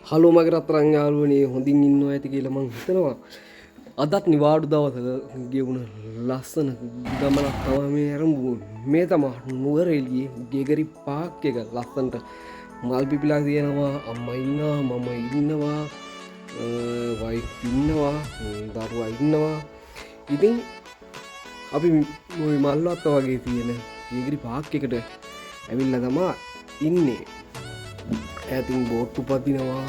Hello මගේ රත්තරන් යාළුවනේ හොඳින් ඉන්නවා ඇති කියලා මං හිතනවා. අදත් නිවාඩු දවසක ගෙවුණ ලස්සන ගමනක් තමයි මේ ආරම්භුනේ. මේ තමයි නුවරඑළියේ ගෙගරි පාක් එක ලස්සනට මල් පිපිලා තියෙනවා. අම්මා ඉන්නවා, මම ඉන්නවා, වයිෆ් ඉන්නවා, දරුවා ඉන්නවා. ඉතින් අපි ওই මල්වත්ත වගේ තියෙන ගෙගරි පාක් එකට ඇවිල්ලා තමයි ඉන්නේ. ඇතින් බෝට්ටු පදිනවා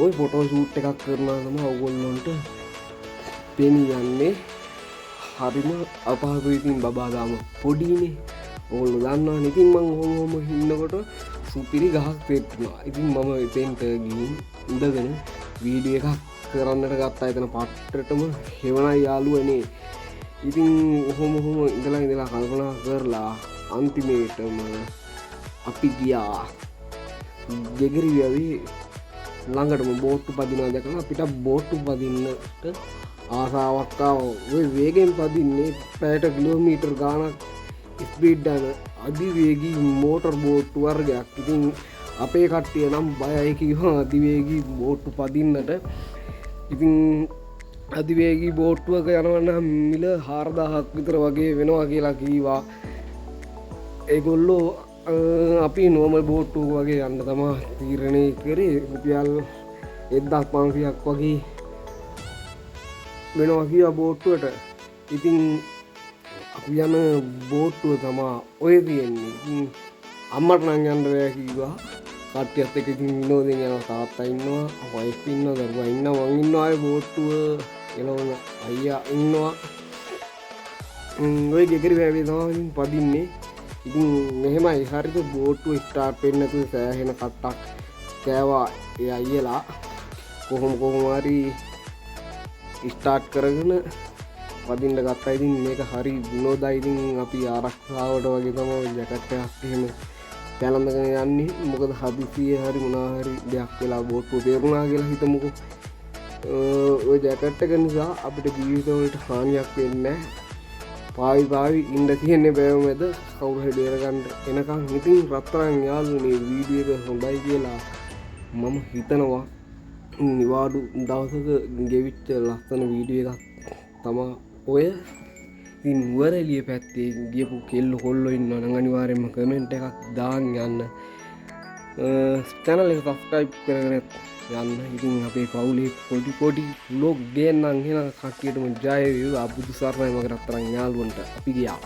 ඔය ෆොටෝ ෂූට් එකක් කරනවා තමයි ඔයගොල්ලන්ට පෙනියන්නේ. හරිම අපහසුයි. ඉතින් බබා දාම පොඩිනේ ඔයගොල්ලෝ දන්නවනේ. ඉතින් මම ඔහොම ඉන්නකොට සුපිරි ගහක් පෙට්ටුනා. ඉතින් මම එතෙන්ට ගිහින් ඉඳගෙන වීඩියෝ එකක් කරන්නට ගත්තා. එතන පට්ටටම හෙවණයි යාළුවනේ. ඉතින් ඔහොම ඉඳලා කල්පනා කරලා අන්තිමේටම අපි ගියා ගෙගරි වැවේ ළඟටම බෝට්ටු පදිනවා දැකලා අපිට බෝට්ටු පදින්නට ආසාවක් ආවා. ඔය වේගෙන් පදින්නේ පැයට කිලෝමීටර් ගාණක් ස්පීඩ් යන අධිවේගී මෝටර් බෝට්ටු වර්ගයක්. ඉතින් අපේ කට්ටිය නම් බයයි කිව්වා අධිවේගී බෝට්ටු පදින්නට. ඉතින් අධිවේගී බෝට්ටුවක යනවා නම් මිල 4000ක් විතර වගේ වෙනවා කියලා කිව්වා. ඒගොල්ලෝ අපි නෝමල් බෝට්ටුවක වගේ යන්න තමා තීරණය කරේ. රුපියල් 1500ක් වගේ වෙනවා කියලා බෝට්ටුවට. ඉතින් අපි යන බෝට්ටුව තමා ඔය තියෙන්නේ. ඉතින් අම්මට නම් යන්න බෑ කිව්වා. කට්ටියත් එක්ක ඉතින් විනෝදෙන් යනවා. තාත්තා ඉන්නවා, වයිෆ් ඉන්නවා, දරුවා ඉන්නවා, මං ඉන්නවා. ඒ බෝට්ටුව එළවන අයියා ඉන්නවා. ඔය ගෙගරි වැවේ තමයි පදින්නේ. ඉතින් මෙහෙමයි හරිද බෝට්ටුව ස්ටාර්ට් වෙන්නේ නැතුව සෑහෙන කට්ටක් කෑවා ඒ අයියලා. කොහොම හරි ස්ටාර්ට් කරගෙන පදින්න ගත්තා. ඉතින් මේක හරි විනෝදයි. ඉතින් අපි ආරක්ෂාවට වගේ තමයි ජැකට් එකක් එහෙම පැලඳගෙන යන්නේ. මොකද හදිසියේ හරි මොනවා හරි දෙයක් වෙලා බෝට්ටුව තේරුණා කියලා හිතමුකෝ. ඔය ජැකට් එක නිසා අපිට ජීවිතවලට හානියක් වෙන්නේ නැහැ. පාවි ඉන්න තියෙන්නේ බෑව මැද කවුරු හරි බේරගන්න එනකන්. ඉතින් රත්තරන් යාළුවනේ වීඩියෝ එක හොඳයි කියලා මම හිතනවා. නිවාඩු දවසක ගෙවිච්ච ලස්සන වීඩියෝ එකක් තමයි ඔය. ඉතින් නුවරඑළිය පැත්තේ ගියපු කෙල්ලෝ කොල්ලෝ ඉන්නවා නම් අනිවාර්යයෙන්ම කමෙන්ට් එකක් දාන්න යන්න. channel එක subscribe කරගෙන යන්න. ඉතින් අපේ පවුලේ පොඩි vlog ගේන්නම්. එහෙනම් කට්ටියටම ජය වේවා. බුදු සරණයි මගේ රත්තරන් යාළුවන්ට. අපි ගියා.